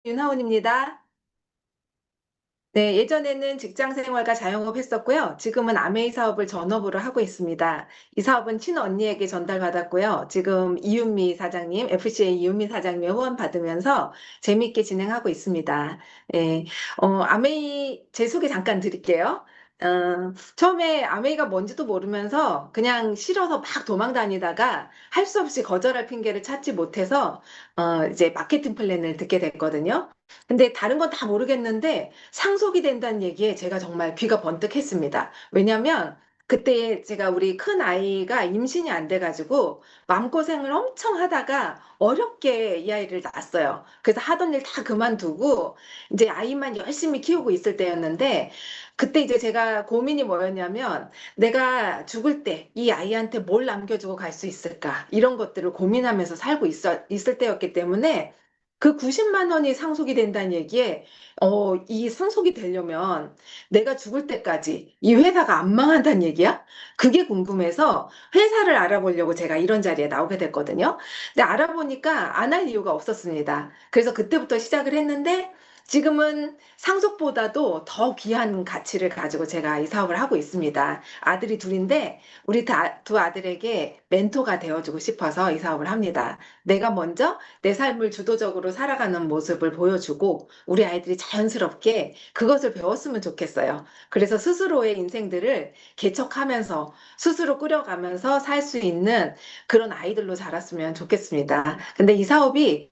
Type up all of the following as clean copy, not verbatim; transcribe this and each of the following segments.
윤하운입니다. 네, 예전에는 직장 생활과 자영업 했었고요. 지금은 아메이 사업을 전업으로 하고 있습니다. 이 사업은 친언니에게 전달받았고요. 지금 이윤미 사장님, FCA 이윤미 사장님의 후원 받으면서 재미있게 진행하고 있습니다. 예, 아메이 제 소개 잠깐 드릴게요. 처음에 아메이가 뭔지도 모르면서 그냥 싫어서 막 도망 다니다가 할 수 없이 거절할 핑계를 찾지 못해서 이제 마케팅 플랜을 듣게 됐거든요. 근데 다른 건 다 모르겠는데 상속이 된다는 얘기에 제가 정말 귀가 번뜩했습니다. 왜냐면 그때 제가 우리 큰 아이가 임신이 안 돼가지고 마음고생을 엄청 하다가 어렵게 이 아이를 낳았어요. 그래서 하던 일 다 그만두고 이제 아이만 열심히 키우고 있을 때였는데 그때 이제 제가 고민이 뭐였냐면 내가 죽을 때 이 아이한테 뭘 남겨주고 갈 수 있을까? 이런 것들을 고민하면서 살고 있을 때였기 때문에 그 90만 원이 상속이 된다는 얘기에 이 상속이 되려면 내가 죽을 때까지 이 회사가 안 망한다는 얘기야? 그게 궁금해서 회사를 알아보려고 제가 이런 자리에 나오게 됐거든요. 근데 알아보니까 안 할 이유가 없었습니다. 그래서 그때부터 시작을 했는데 지금은 상속보다도 더 귀한 가치를 가지고 제가 이 사업을 하고 있습니다. 아들이 둘인데 우리 두 아들에게 멘토가 되어주고 싶어서 이 사업을 합니다. 내가 먼저 내 삶을 주도적으로 살아가는 모습을 보여주고 우리 아이들이 자연스럽게 그것을 배웠으면 좋겠어요. 그래서 스스로의 인생들을 개척하면서 스스로 꾸려가면서 살 수 있는 그런 아이들로 자랐으면 좋겠습니다. 근데 이 사업이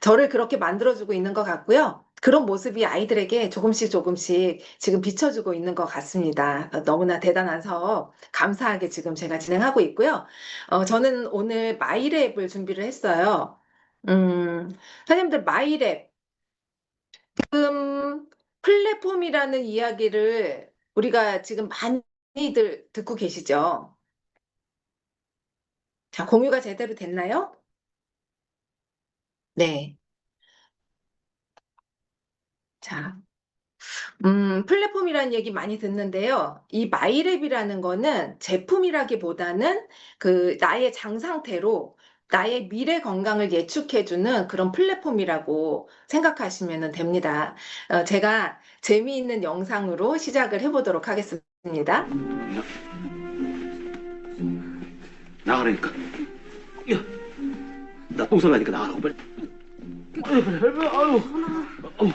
저를 그렇게 만들어주고 있는 것 같고요. 그런 모습이 아이들에게 조금씩 조금씩 지금 비춰주고 있는 것 같습니다. 너무나 대단한 사업, 감사하게 지금 제가 진행하고 있고요. 저는 오늘 마이랩을 준비를 했어요. 선생님들 마이랩, 지금 플랫폼이라는 이야기를 우리가 지금 많이들 듣고 계시죠? 자, 공유가 제대로 됐나요? 네. 자, 플랫폼이라는 얘기 많이 듣는데요. 이 마이랩이라는 거는 제품이라기보다는 그 나의 장 상태로 나의 미래 건강을 예측해주는 그런 플랫폼이라고 생각하시면 됩니다. 제가 재미있는 영상으로 시작을 해보도록 하겠습니다. 나가라니까. 야, 나 똥살 나니까 나가라고 빨리. 빨리 빨리 빨리. 아유, 아유.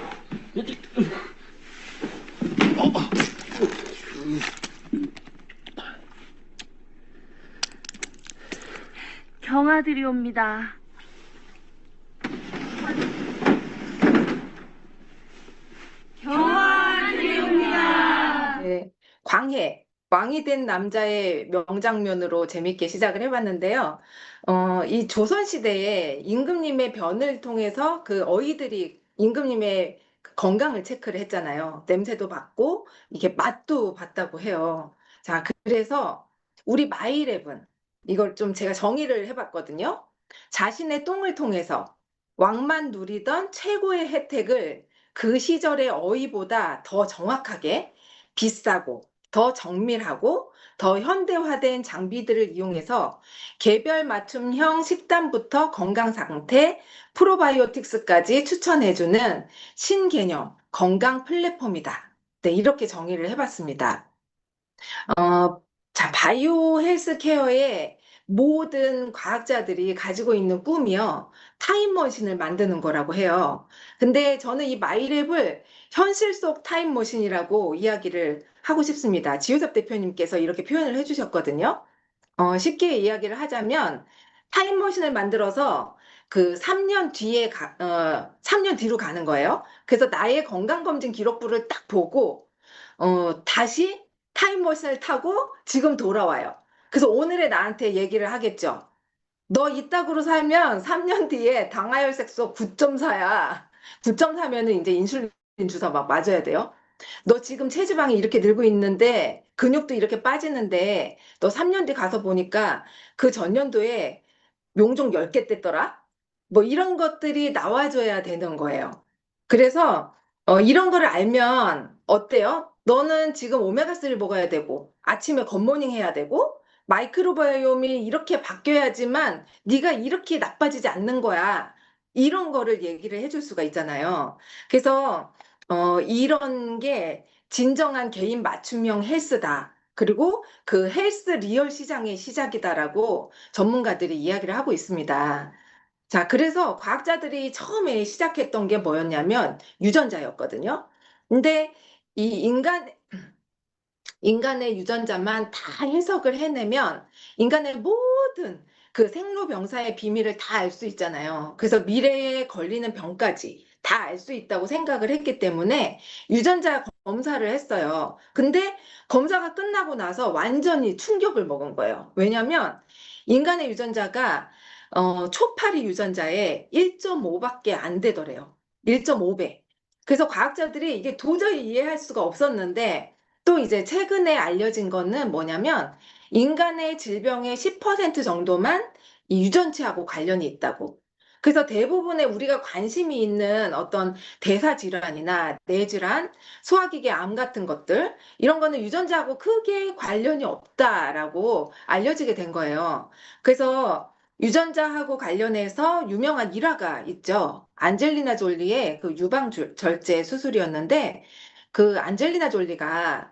경아들이 옵니다. 경아들이 옵니다. 네, 광해, 왕이 된 남자의 명장면으로 재밌게 시작을 해봤는데요. 이 조선시대에 임금님의 변을 통해서 그 어이들이 임금님의 그 건강을 체크를 했잖아요. 냄새도 맡고, 이게 맛도 봤다고 해요. 자, 그래서 우리 마이랩은 이걸 좀 제가 정의를 해봤거든요. 자신의 똥을 통해서 왕만 누리던 최고의 혜택을 그 시절의 어이보다 더 정확하게 비싸고 더 정밀하고 더 현대화된 장비들을 이용해서 개별 맞춤형 식단부터 건강 상태, 프로바이오틱스까지 추천해주는 신개념 건강 플랫폼이다. 네, 이렇게 정의를 해봤습니다. 자, 바이오 헬스케어의 모든 과학자들이 가지고 있는 꿈이요. 타임머신을 만드는 거라고 해요. 근데 저는 이 마이랩을 현실 속 타임머신이라고 이야기를 하고 싶습니다. 지효섭 대표님께서 이렇게 표현을 해주셨거든요. 쉽게 이야기를 하자면 타임머신을 만들어서 그 3년 뒤로 가는 거예요. 그래서 나의 건강검진 기록부를 딱 보고 다시 타임머신을 타고 지금 돌아와요. 그래서 오늘의 나한테 얘기를 하겠죠. 너 이따구로 살면 3년 뒤에 당하혈색소 9.4야. 9.4면은 이제 인슐린 주사 막 맞아야 돼요. 너 지금 체지방이 이렇게 늘고 있는데 근육도 이렇게 빠지는데 너 3년 뒤 가서 보니까 그 전년도에 용종 10개 뗐더라? 뭐 이런 것들이 나와줘야 되는 거예요. 그래서 이런 거를 알면 어때요? 너는 지금 오메가3를 먹어야 되고 아침에 굿모닝 해야 되고 마이크로바이옴이 이렇게 바뀌어야지만 네가 이렇게 나빠지지 않는 거야. 이런 거를 얘기를 해줄 수가 있잖아요. 그래서 이런 게 진정한 개인 맞춤형 헬스다. 그리고 그 헬스 리얼 시장의 시작이다라고 전문가들이 이야기를 하고 있습니다. 자, 그래서 과학자들이 처음에 시작했던 게 뭐였냐면 유전자였거든요. 근데 이 인간의 유전자만 다 해석을 해내면 인간의 모든 그 생로병사의 비밀을 다 알 수 있잖아요. 그래서 미래에 걸리는 병까지 다 알 수 있다고 생각을 했기 때문에 유전자 검사를 했어요. 근데 검사가 끝나고 나서 완전히 충격을 먹은 거예요. 왜냐하면 인간의 유전자가 초파리 유전자의 1.5밖에 안 되더래요. 1.5배. 그래서 과학자들이 이게 도저히 이해할 수가 없었는데 또 이제 최근에 알려진 거는 뭐냐면 인간의 질병의 10% 정도만 이 유전체하고 관련이 있다고. 그래서 대부분의 우리가 관심이 있는 어떤 대사 질환이나 뇌질환, 소화기계 암 같은 것들 이런 거는 유전자하고 크게 관련이 없다라고 알려지게 된 거예요. 그래서 유전자하고 관련해서 유명한 일화가 있죠. 안젤리나 졸리의 그 유방 절제 수술이었는데 그 안젤리나 졸리가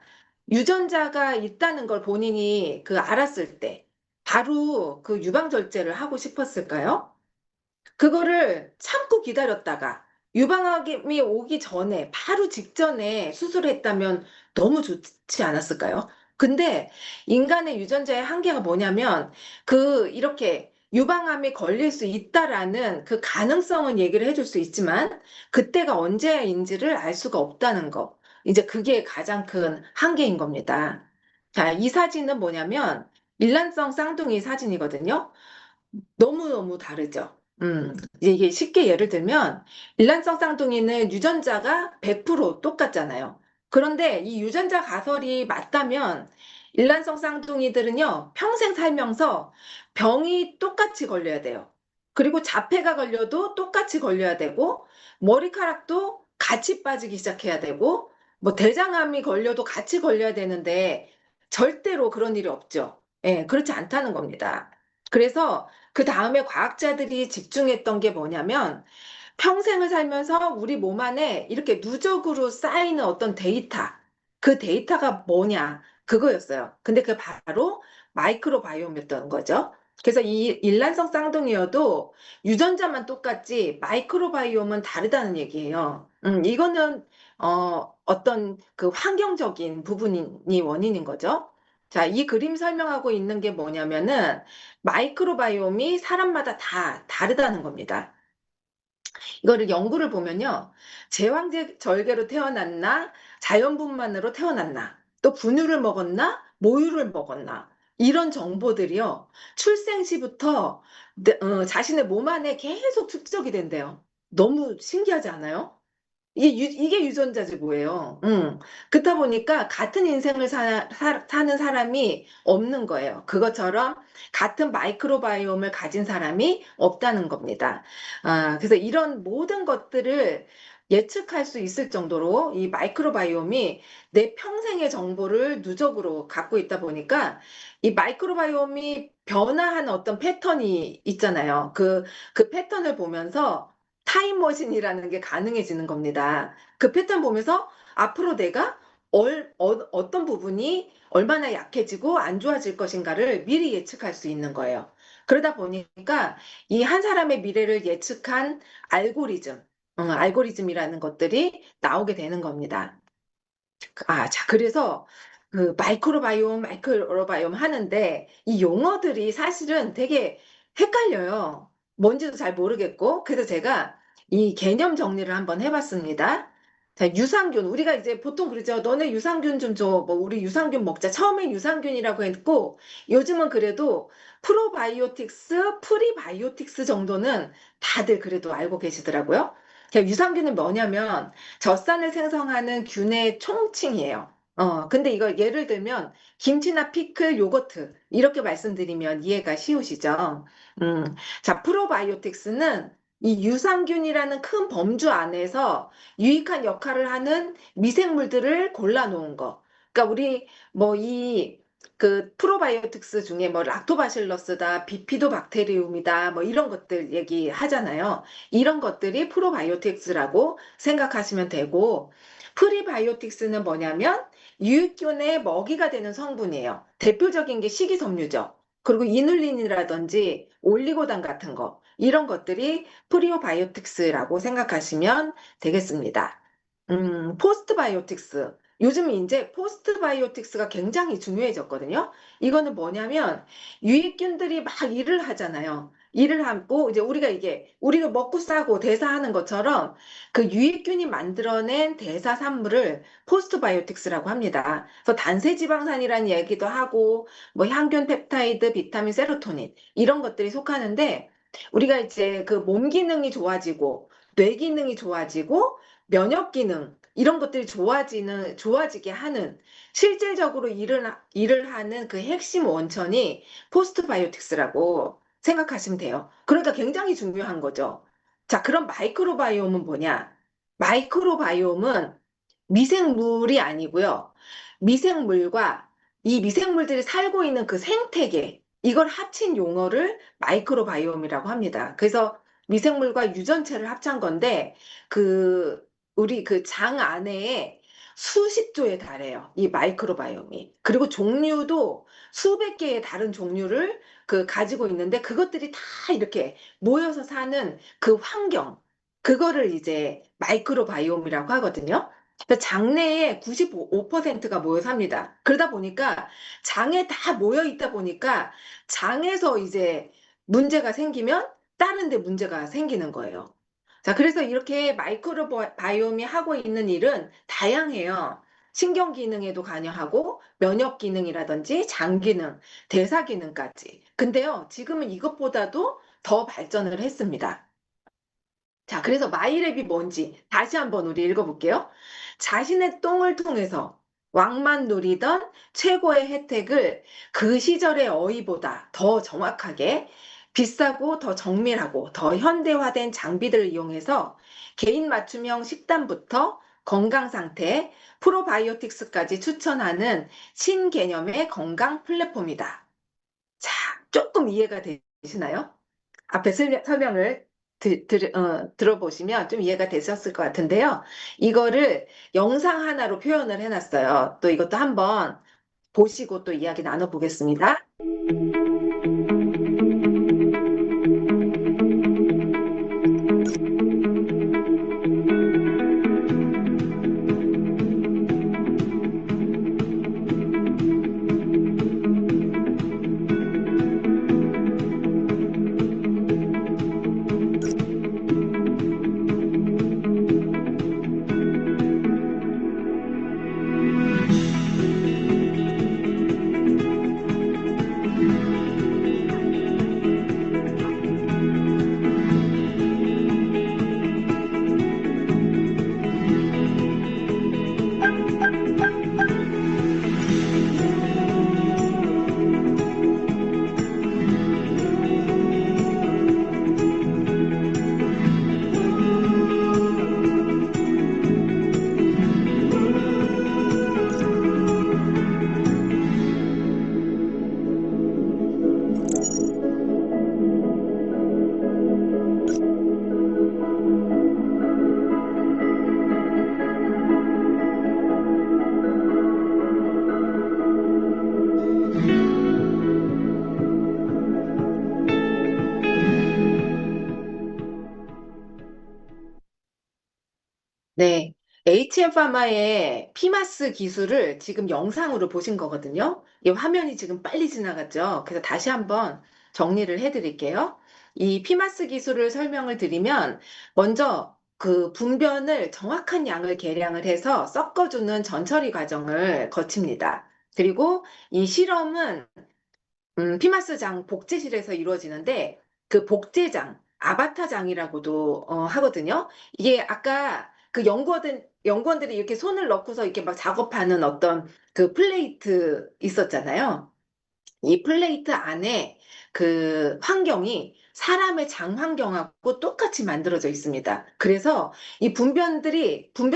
유전자가 있다는 걸 본인이 그 알았을 때 바로 그 유방 절제를 하고 싶었을까요? 그거를 참고 기다렸다가 유방암이 오기 전에 바로 직전에 수술했다면 너무 좋지 않았을까요? 근데 인간의 유전자의 한계가 뭐냐면 그 이렇게 유방암에 걸릴 수 있다라는 그 가능성은 얘기를 해줄 수 있지만 그때가 언제인지를 알 수가 없다는 거. 이제 그게 가장 큰 한계인 겁니다. 자, 이 사진은 뭐냐면 일란성 쌍둥이 사진이거든요. 너무너무 다르죠. 이게 쉽게 예를 들면, 일란성 쌍둥이는 유전자가 100% 똑같잖아요. 그런데 이 유전자 가설이 맞다면, 일란성 쌍둥이들은요, 평생 살면서 병이 똑같이 걸려야 돼요. 그리고 자폐가 걸려도 똑같이 걸려야 되고, 머리카락도 같이 빠지기 시작해야 되고, 뭐 대장암이 걸려도 같이 걸려야 되는데, 절대로 그런 일이 없죠. 예, 그렇지 않다는 겁니다. 그래서 그 다음에 과학자들이 집중했던 게 뭐냐면 평생을 살면서 우리 몸 안에 이렇게 누적으로 쌓이는 어떤 데이터, 그 데이터가 뭐냐, 그거였어요. 근데 그 바로 마이크로바이옴이었던 거죠. 그래서 이 일란성 쌍둥이여도 유전자만 똑같지 마이크로바이옴은 다르다는 얘기예요. 이거는 어떤 그 환경적인 부분이 원인인 거죠. 자, 이 그림 설명하고 있는 게 뭐냐면은 마이크로바이옴이 사람마다 다 다르다는 겁니다. 이거를 연구를 보면요. 제왕절개로 태어났나, 자연분만으로 태어났나, 또 분유를 먹었나, 모유를 먹었나, 이런 정보들이요. 출생 시부터 자신의 몸 안에 계속 축적이 된대요. 너무 신기하지 않아요? 이게 유전자지 뭐예요. 그렇다 보니까 같은 인생을 사는 사람이 없는 거예요. 그것처럼 같은 마이크로바이옴을 가진 사람이 없다는 겁니다. 아, 그래서 이런 모든 것들을 예측할 수 있을 정도로 이 마이크로바이옴이 내 평생의 정보를 누적으로 갖고 있다 보니까 이 마이크로바이옴이 변화하는 어떤 패턴이 있잖아요. 그 패턴을 보면서 타임머신이라는 게 가능해지는 겁니다. 그 패턴 보면서 앞으로 내가 어떤 부분이 얼마나 약해지고 안 좋아질 것인가를 미리 예측할 수 있는 거예요. 그러다 보니까 이 한 사람의 미래를 예측한 알고리즘이라는 것들이 나오게 되는 겁니다. 아, 자, 그래서 그 마이크로바이옴 하는데 이 용어들이 사실은 되게 헷갈려요. 뭔지도 잘 모르겠고. 그래서 제가 이 개념 정리를 한번 해봤습니다. 자, 유산균. 우리가 이제 보통 그러죠. 너네 유산균 좀 줘. 뭐, 우리 유산균 먹자. 처음엔 유산균이라고 했고, 요즘은 그래도 프로바이오틱스, 프리바이오틱스 정도는 다들 그래도 알고 계시더라고요. 자, 유산균은 뭐냐면, 젖산을 생성하는 균의 총칭이에요. 근데 이거 예를 들면 김치나 피클, 요거트 이렇게 말씀드리면 이해가 쉬우시죠? 자, 프로바이오틱스는 이 유산균이라는 큰 범주 안에서 유익한 역할을 하는 미생물들을 골라놓은 거. 그러니까 우리 뭐 그 프로바이오틱스 중에 뭐 락토바실러스다, 비피도박테리움이다, 뭐 이런 것들 얘기하잖아요. 이런 것들이 프로바이오틱스라고 생각하시면 되고, 프리바이오틱스는 뭐냐면 유익균의 먹이가 되는 성분이에요. 대표적인 게 식이섬유죠. 그리고 이눌린이라든지 올리고당 같은 거, 이런 것들이 프리오바이오틱스라고 생각하시면 되겠습니다. 포스트바이오틱스. 요즘 이제 포스트바이오틱스가 굉장히 중요해졌거든요. 이거는 뭐냐면 유익균들이 막 일을 하잖아요. 일을 하고 이제 우리가 먹고 싸고 대사하는 것처럼 그 유익균이 만들어낸 대사 산물을 포스트바이오틱스라고 합니다. 그래서 단세지방산이라는 얘기도 하고 뭐 향균, 펩타이드, 비타민, 세로토닌 이런 것들이 속하는데 우리가 이제 그 몸 기능이 좋아지고 뇌 기능이 좋아지고 면역 기능 이런 것들이 좋아지게 하는 실질적으로 일을 하는 그 핵심 원천이 포스트바이오틱스라고 생각하시면 돼요. 그러니까 굉장히 중요한 거죠. 자, 그럼 마이크로바이옴은 뭐냐? 마이크로바이옴은 미생물이 아니고요. 미생물과 이 미생물들이 살고 있는 그 생태계, 이걸 합친 용어를 마이크로바이옴이라고 합니다. 그래서 미생물과 유전체를 합친 건데, 그, 우리 그 장 안에 수십 조에 달해요. 이 마이크로바이옴이. 그리고 종류도 수백 개의 다른 종류를 가지고 있는데, 그것들이 다 이렇게 모여서 사는 그 환경, 그거를 이제 마이크로바이옴이라고 하거든요. 그러니까 장내에 95%가 모여 삽니다. 그러다 보니까 장에 다 모여 있다 보니까 장에서 이제 문제가 생기면 다른 데 문제가 생기는 거예요. 자, 그래서 이렇게 마이크로바이옴이 하고 있는 일은 다양해요. 신경 기능에도 관여하고 면역 기능이라든지 장 기능, 대사 기능까지. 근데요, 지금은 이것보다도 더 발전을 했습니다. 자, 그래서 마이랩이 뭔지 다시 한번 우리 읽어볼게요. 자신의 똥을 통해서 왕만 누리던 최고의 혜택을 그 시절의 어이보다 더 정확하게 비싸고 더 정밀하고 더 현대화된 장비들을 이용해서 개인 맞춤형 식단부터 건강 상태, 프로바이오틱스까지 추천하는 신개념의 건강 플랫폼이다. 자, 조금 이해가 되시나요? 앞에 설명을 들어보시면 좀 이해가 되셨을 것 같은데요. 이거를 영상 하나로 표현을 해놨어요. 또 이것도 한번 보시고 또 이야기 나눠보겠습니다. 네. HM파마의 피마스 기술을 지금 영상으로 보신 거거든요. 이 화면이 지금 빨리 지나갔죠. 그래서 다시 한번 정리를 해드릴게요. 이 피마스 기술을 설명을 드리면 먼저 그 분변을 정확한 양을 계량을 해서 섞어주는 전처리 과정을 거칩니다. 그리고 이 실험은 피마스장 복제실에서 이루어지는데 그 복제장, 아바타장이라고도 하거든요. 이게 아까 그 연구원들이 이렇게 손을 넣고서 이렇게 막 작업하는 어떤 그 플레이트 있었잖아요. 이 플레이트 안에 그 환경이 사람의 장 환경하고 똑같이 만들어져 있습니다. 그래서 이 분변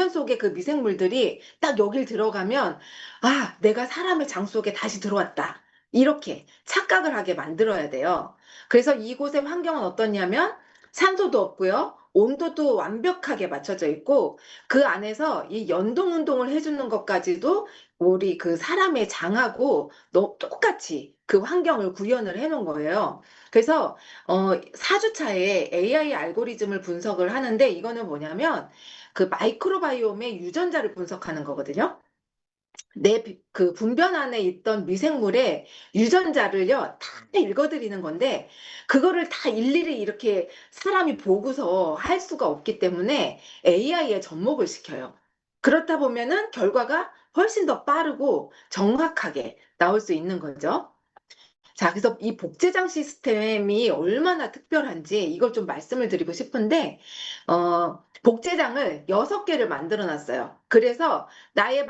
속의 그 미생물들이 딱 여길 들어가면, 아, 내가 사람의 장 속에 다시 들어왔다. 이렇게 착각을 하게 만들어야 돼요. 그래서 이곳의 환경은 어떠냐면 산소도 없고요. 온도도 완벽하게 맞춰져 있고 그 안에서 이 연동 운동을 해주는 것까지도 우리 그 사람의 장하고 똑같이 그 환경을 구현을 해 놓은 거예요. 그래서 4주차에 AI 알고리즘을 분석을 하는데 이거는 뭐냐면 그 마이크로바이옴의 유전자를 분석하는 거거든요. 그 분변 안에 있던 미생물의 유전자를요, 다 읽어드리는 건데, 그거를 다 일일이 이렇게 사람이 보고서 할 수가 없기 때문에 AI에 접목을 시켜요. 그렇다 보면은 결과가 훨씬 더 빠르고 정확하게 나올 수 있는 거죠. 자, 그래서 이 복제장 시스템이 얼마나 특별한지 이걸 좀 말씀을 드리고 싶은데, 복제장을 6개를 만들어 놨어요. 그래서 나의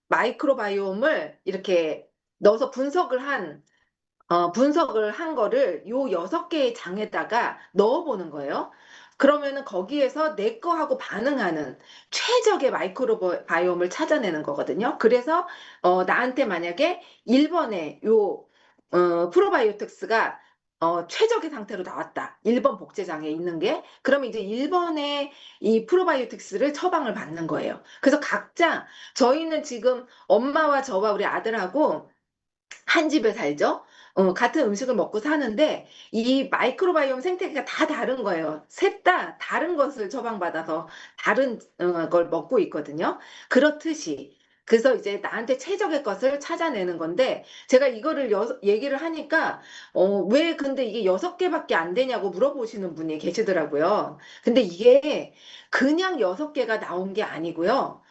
마이크로바이옴을 이렇게 넣어서 분석을 한 거를 요 6개의 장에다가 넣어보는 거예요. 그러면은 거기에서 내 거하고 반응하는 최적의 마이크로바이옴을 찾아내는 거거든요. 그래서 나한테 만약에 1번에 프로바이오틱스가 최적의 상태로 나왔다. 1번 복제장에 있는 게. 그러면 이제 1번에 이 프로바이오틱스를 처방을 받는 거예요. 그래서 각자 저희는 지금 엄마와 저와 우리 아들하고 한 집에 살죠. 같은 음식을 먹고 사는데 이 마이크로바이옴 생태계가 다 다른 거예요. 셋 다 다른 것을 처방받아서 다른 걸 먹고 있거든요. 그렇듯이 그래서 이제 나한테 최적의 것을 찾아내는 건데 제가 이거를 얘기를 하니까 왜 근데 이게 6개밖에 안 되냐고 물어보시는 분이 계시더라고요. 근데 이게 그냥 6개가 나온 게 아니고요.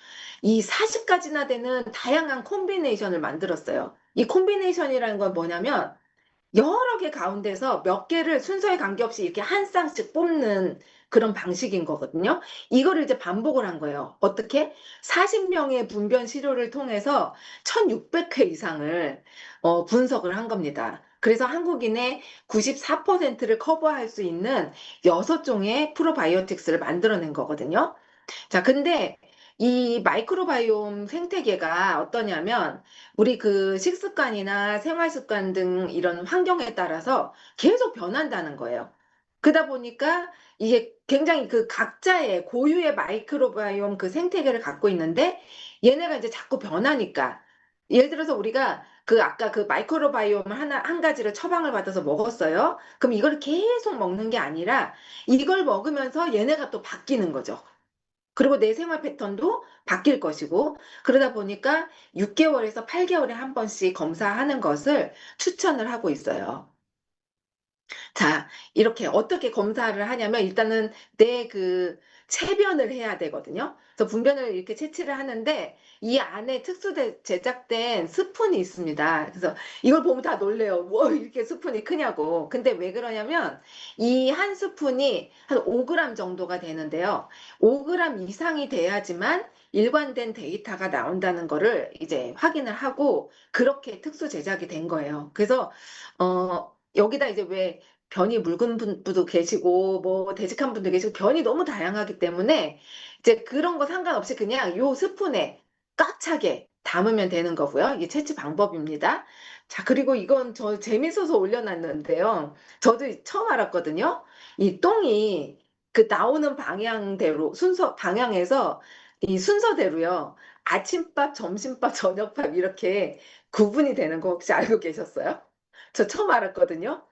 이 40가지나 되는 다양한 콤비네이션을 만들었어요. 이 콤비네이션이라는 건 뭐냐면 여러 개 가운데서 몇 개를 순서에 관계없이 이렇게 한 쌍씩 뽑는 그런 방식인 거거든요. 이거를 이제 반복을 한 거예요. 어떻게? 40명의 분변 시료를 통해서 1600회 이상을 분석을 한 겁니다. 그래서 한국인의 94%를 커버할 수 있는 6종의 프로바이오틱스를 만들어낸 거거든요. 자, 근데 이 마이크로바이옴 생태계가 어떠냐면 우리 그 식습관이나 생활 습관 등 이런 환경에 따라서 계속 변한다는 거예요. 그러다 보니까 이게 굉장히 그 각자의 고유의 마이크로바이옴 그 생태계를 갖고 있는데 얘네가 이제 자꾸 변하니까 예를 들어서 우리가 그 아까 그 마이크로바이옴을 한 가지를 처방을 받아서 먹었어요. 그럼 이걸 계속 먹는 게 아니라 이걸 먹으면서 얘네가 또 바뀌는 거죠. 그리고 내 생활 패턴도 바뀔 것이고, 그러다 보니까 6개월에서 8개월에 한 번씩 검사하는 것을 추천을 하고 있어요. 자, 이렇게 어떻게 검사를 하냐면 일단은 내 그 체변을 해야 되거든요. 그래서 분변을 이렇게 채취를 하는데 이 안에 제작된 스푼이 있습니다. 그래서 이걸 보면 다 놀래요. 뭐 이렇게 스푼이 크냐고. 근데 왜 그러냐면 이 한 스푼이 한 5g 정도가 되는데요. 5g 이상이 돼야지만 일관된 데이터가 나온다는 거를 이제 확인을 하고 그렇게 특수 제작이 된 거예요. 그래서 여기다 이제 왜 변이 묽은 분도 계시고 뭐 되직한 분도 계시고 변이 너무 다양하기 때문에 이제 그런 거 상관없이 그냥 요 스푼에 꽉 차게 담으면 되는 거고요. 이게 채취 방법입니다. 자, 그리고 이건 저 재밌어서 올려놨는데요. 저도 처음 알았거든요. 이 똥이 그 나오는 방향에서 이 순서대로요. 아침밥, 점심밥, 저녁밥 이렇게 구분이 되는 거 혹시 알고 계셨어요? 저 처음 알았거든요.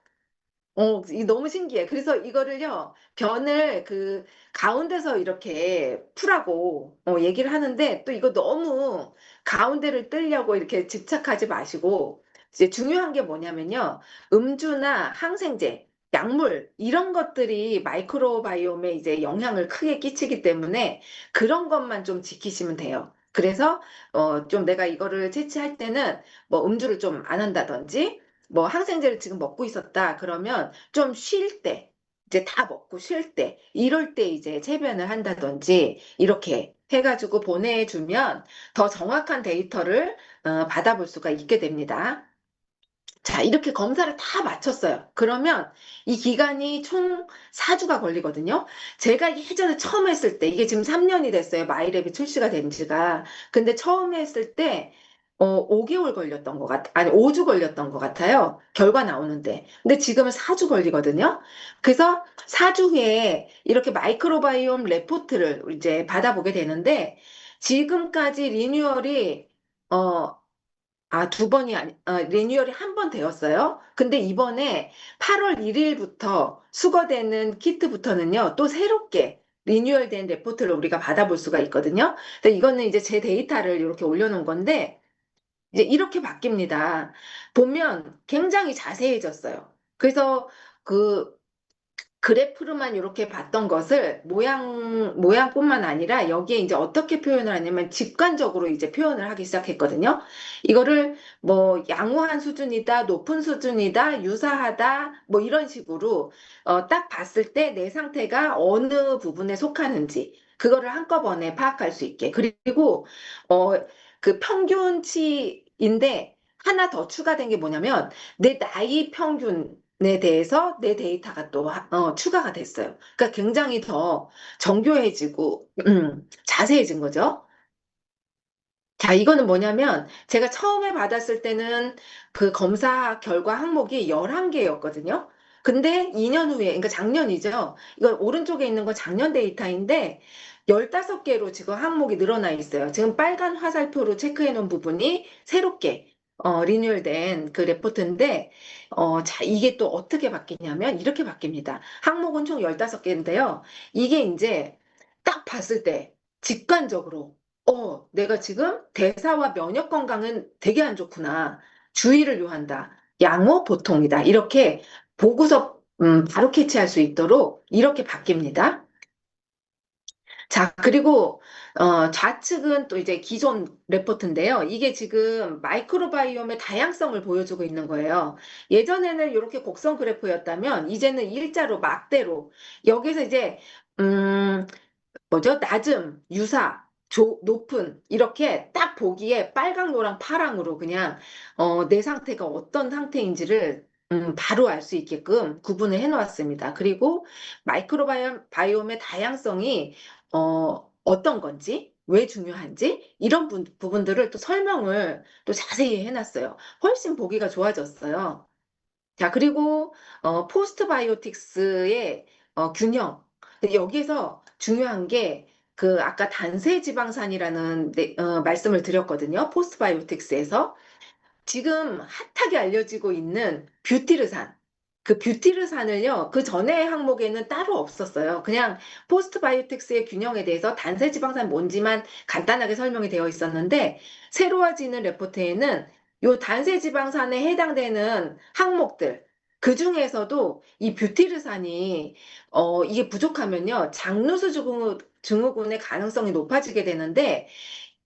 이 너무 신기해. 그래서 이거를요, 변을 그 가운데서 이렇게 풀라고 얘기를 하는데 또 이거 너무 가운데를 뜨려고 이렇게 집착하지 마시고 이제 중요한 게 뭐냐면요. 음주나 항생제, 약물 이런 것들이 마이크로바이옴에 이제 영향을 크게 끼치기 때문에 그런 것만 좀 지키시면 돼요. 그래서 좀 내가 이거를 채취할 때는 뭐 음주를 좀 안 한다든지 뭐 항생제를 지금 먹고 있었다 그러면 좀 쉴 때, 이제 다 먹고 쉴 때, 이럴 때 이제 체변을 한다든지 이렇게 해가지고 보내주면 더 정확한 데이터를 받아볼 수가 있게 됩니다. 자, 이렇게 검사를 다 마쳤어요. 그러면 이 기간이 총 4주가 걸리거든요. 제가 예전에 처음 했을 때, 이게 지금 3년이 됐어요. 마이랩이 출시가 된 지가. 근데 처음 했을 때, 5개월 걸렸던 것 아니, 5주 걸렸던 것 같아요. 결과 나오는데. 근데 지금은 4주 걸리거든요. 그래서 4주 후에 이렇게 마이크로바이옴 레포트를 이제 받아보게 되는데, 지금까지 리뉴얼이, 어, 두 번이 리뉴얼이 한 번 되었어요. 근데 이번에 8월 1일부터 수거되는 키트부터는요, 또 새롭게 리뉴얼된 레포트를 우리가 받아볼 수가 있거든요. 근데 이거는 이제 제 데이터를 이렇게 올려놓은 건데, 이제 이렇게 바뀝니다. 보면 굉장히 자세해졌어요. 그래서 그 그래프로만 이렇게 봤던 것을 모양뿐만 아니라 여기에 이제 어떻게 표현을 하냐면 직관적으로 이제 표현을 하기 시작했거든요. 이거를 뭐 양호한 수준이다, 높은 수준이다, 유사하다, 뭐 이런 식으로 딱 봤을 때 내 상태가 어느 부분에 속하는지 그거를 한꺼번에 파악할 수 있게. 그리고 어, 그 평균치인데 하나 더 추가된 게 뭐냐면 내 나이 평균에 대해서 내 데이터가 또 추가가 됐어요. 그러니까 굉장히 더 정교해지고 자세해진 거죠. 자, 이거는 뭐냐면 제가 처음에 받았을 때는 그 검사 결과 항목이 11개였거든요. 근데 2년 후에, 그러니까 작년이죠. 이건 오른쪽에 있는 건 작년 데이터인데 15개로 지금 항목이 늘어나 있어요. 지금 빨간 화살표로 체크해 놓은 부분이 새롭게 리뉴얼된 그 레포트인데 자, 이게 또 어떻게 바뀌냐면 이렇게 바뀝니다. 항목은 총 15개인데요. 이게 이제 딱 봤을 때 직관적으로 내가 지금 대사와 면역 건강은 되게 안 좋구나. 주의를 요한다. 양호 보통이다. 이렇게 보고서 바로 캐치할 수 있도록 이렇게 바뀝니다. 자, 그리고 좌측은 또 이제 기존 레포트인데요. 이게 지금 마이크로바이옴의 다양성을 보여주고 있는 거예요. 예전에는 이렇게 곡선 그래프였다면 이제는 일자로 막대로 여기서 이제 뭐죠? 낮음, 유사, 높은 이렇게 딱 보기에 빨강, 노랑, 파랑으로 그냥 내 상태가 어떤 상태인지를 바로 알 수 있게끔 구분을 해놓았습니다. 그리고 마이크로바이옴의 다양성이 어떤 건지, 왜 중요한지 이런 부분들을 또 설명을 또 자세히 해놨어요. 훨씬 보기가 좋아졌어요. 자, 그리고 포스트 바이오틱스의 균형. 근데 여기에서 중요한 게 그 아까 단세 지방산이라는 말씀을 드렸거든요. 포스트 바이오틱스에서. 지금 핫하게 알려지고 있는 뷰티르산. 그 뷰티르산을요, 그 전에 항목에는 따로 없었어요. 그냥 포스트바이오틱스의 균형에 대해서 단세지방산 뭔지만 간단하게 설명이 되어 있었는데, 새로워지는 레포트에는 요 단세지방산에 해당되는 항목들, 그 중에서도 이 뷰티르산이, 이게 부족하면요, 증후군의 가능성이 높아지게 되는데,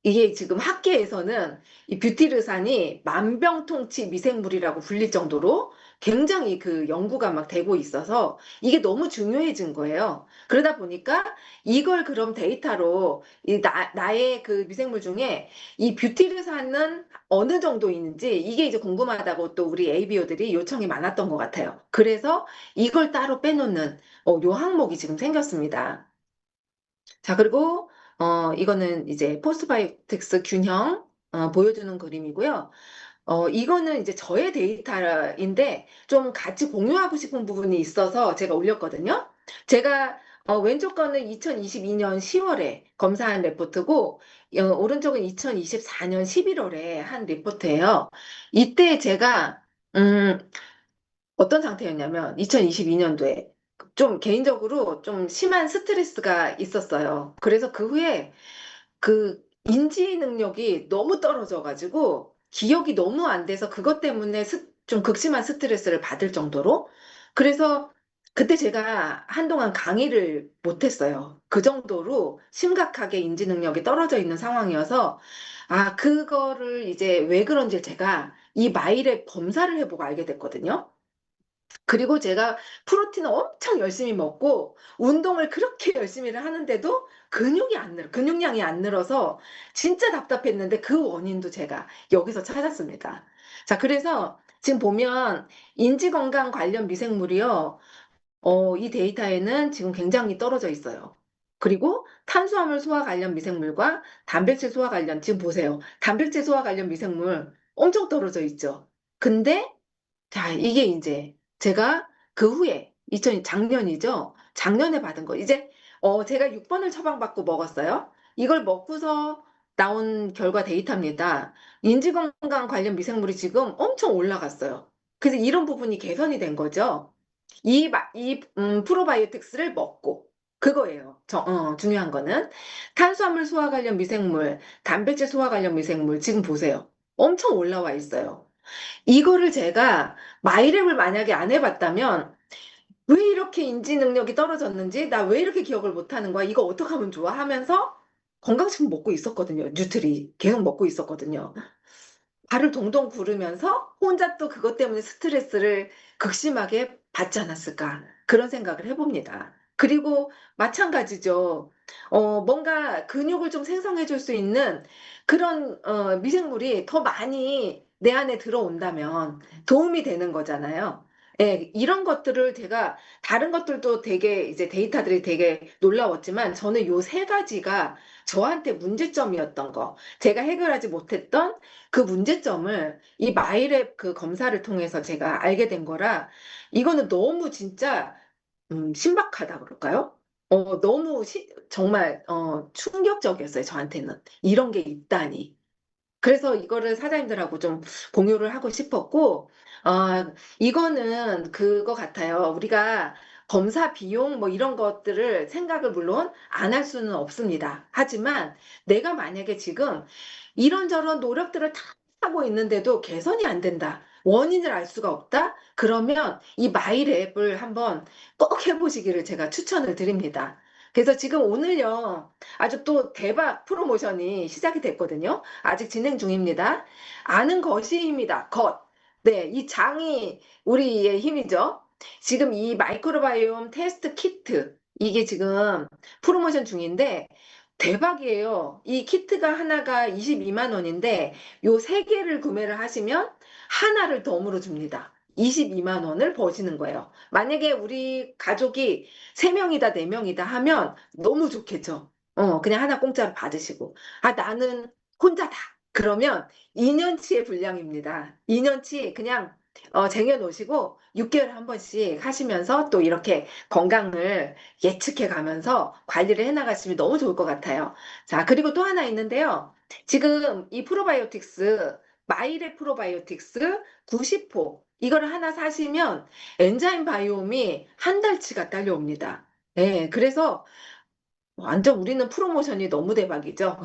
이게 지금 학계에서는 이 뷰티르산이 만병통치 미생물이라고 불릴 정도로 굉장히 그 연구가 막 되고 있어서 이게 너무 중요해진 거예요. 그러다 보니까 이걸 그럼 데이터로 나의 그 미생물 중에 이 뷰티르산은 어느 정도 있는지 이게 이제 궁금하다고 또 우리 ABO들이 요청이 많았던 것 같아요. 그래서 이걸 따로 빼놓는 요 항목이 지금 생겼습니다. 자, 그리고 이거는 이제 포스트바이오틱스 균형 보여주는 그림이고요. 이거는 이제 저의 데이터인데 좀 같이 공유하고 싶은 부분이 있어서 제가 올렸거든요. 제가 왼쪽 거는 2022년 10월에 검사한 레포트고 오른쪽은 2024년 11월에 한 레포트예요. 이때 제가 음, 어떤 상태였냐면 2022년도에 좀 개인적으로 좀 심한 스트레스가 있었어요. 그래서 그 후에 그 인지 능력이 너무 떨어져가지고 기억이 너무 안 돼서 그것 때문에 좀 극심한 스트레스를 받을 정도로 그래서 그때 제가 한동안 강의를 못했어요. 그 정도로 심각하게 인지 능력이 떨어져 있는 상황이어서 그거를 이제 왜 그런지 제가 이 마일의 검사를 해보고 알게 됐거든요. 그리고 제가 프로틴을 엄청 열심히 먹고 운동을 그렇게 열심히 하는데도 근육량이 안 늘어서 진짜 답답했는데 그 원인도 제가 여기서 찾았습니다. 자, 그래서 지금 보면 인지건강 관련 미생물이요. 이 데이터에는 지금 굉장히 떨어져 있어요. 그리고 탄수화물 소화 관련 미생물과 단백질 소화 관련, 지금 보세요. 단백질 소화 관련 미생물 엄청 떨어져 있죠. 근데, 자, 이게 이제 제가 그 후에, 작년이죠. 작년에 받은 거. 이제, 제가 6번을 처방받고 먹었어요. 이걸 먹고서 나온 결과 데이터입니다. 인지건강 관련 미생물이 지금 엄청 올라갔어요. 그래서 이런 부분이 개선이 된 거죠. 프로바이오틱스를 먹고, 그거예요. 중요한 거는. 탄수화물 소화 관련 미생물, 단백질 소화 관련 미생물, 지금 보세요. 엄청 올라와 있어요. 이거를 제가 마이랩을 만약에 안 해봤다면, 왜 이렇게 인지 능력이 떨어졌는지, 나 왜 이렇게 기억을 못하는 거야? 이거 어떻게 하면 좋아? 하면서 건강식품 먹고 있었거든요. 뉴트리 계속 먹고 있었거든요. 발을 동동 구르면서 혼자 또 그것 때문에 스트레스를 극심하게 받지 않았을까? 그런 생각을 해봅니다. 그리고 마찬가지죠. 뭔가 근육을 좀 생성해 줄 수 있는 그런 미생물이 더 많이 내 안에 들어온다면 도움이 되는 거잖아요. 예, 이런 것들을 제가 다른 것들도 되게 이제 데이터들이 되게 놀라웠지만 저는 요 세 가지가 저한테 문제점이었던 거, 제가 해결하지 못했던 그 문제점을 이 마이랩 그 검사를 통해서 제가 알게 된 거라 이거는 너무 진짜 신박하다 그럴까요? 너무 정말 충격적이었어요, 저한테는. 이런 게 있다니. 그래서 이거를 사장님들하고 좀 공유를 하고 싶었고, 이거는 그거 같아요. 우리가 검사 비용 뭐 이런 것들을 생각을 물론 안 할 수는 없습니다. 하지만 내가 만약에 지금 이런저런 노력들을 다 하고 있는데도 개선이 안 된다. 원인을 알 수가 없다? 그러면 이 마이랩을 한번 꼭 해보시기를 제가 추천을 드립니다. 그래서 지금 오늘요, 아주 또 대박 프로모션이 시작이 됐거든요. 아직 진행 중입니다. 아는 것이 힘이다. 것. 네, 이 장이 우리의 힘이죠. 지금 이 마이크로바이옴 테스트 키트, 이게 지금 프로모션 중인데 대박이에요. 이 키트가 하나가 22만 원인데 요 세 개를 구매를 하시면 하나를 덤으로 줍니다. 22만 원을 버시는 거예요. 만약에 우리 가족이 3명이다, 4명이다 하면 너무 좋겠죠. 그냥 하나 공짜로 받으시고. 아, 나는 혼자다. 그러면 2년치의 분량입니다. 2년치 그냥 쟁여놓으시고 6개월에 한 번씩 하시면서 또 이렇게 건강을 예측해 가면서 관리를 해 나가시면 너무 좋을 것 같아요. 자, 그리고 또 하나 있는데요. 지금 이 프로바이오틱스, 마이레 프로바이오틱스 90호, 이거를 하나 사시면 엔자임 바이옴이 한 달치가 딸려옵니다. 네, 그래서 완전 우리는 프로모션이 너무 대박이죠.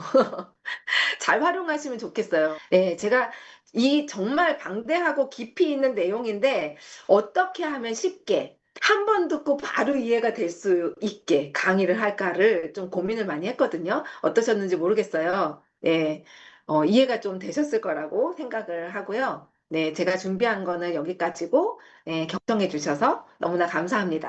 잘 활용하시면 좋겠어요. 네, 제가 이 정말 방대하고 깊이 있는 내용인데 어떻게 하면 쉽게 한 번 듣고 바로 이해가 될 수 있게 강의를 할까를 좀 고민을 많이 했거든요. 어떠셨는지 모르겠어요. 네, 이해가 좀 되셨을 거라고 생각을 하고요. 네, 제가 준비한 거는 여기까지고, 네, 경청해 주셔서 너무나 감사합니다.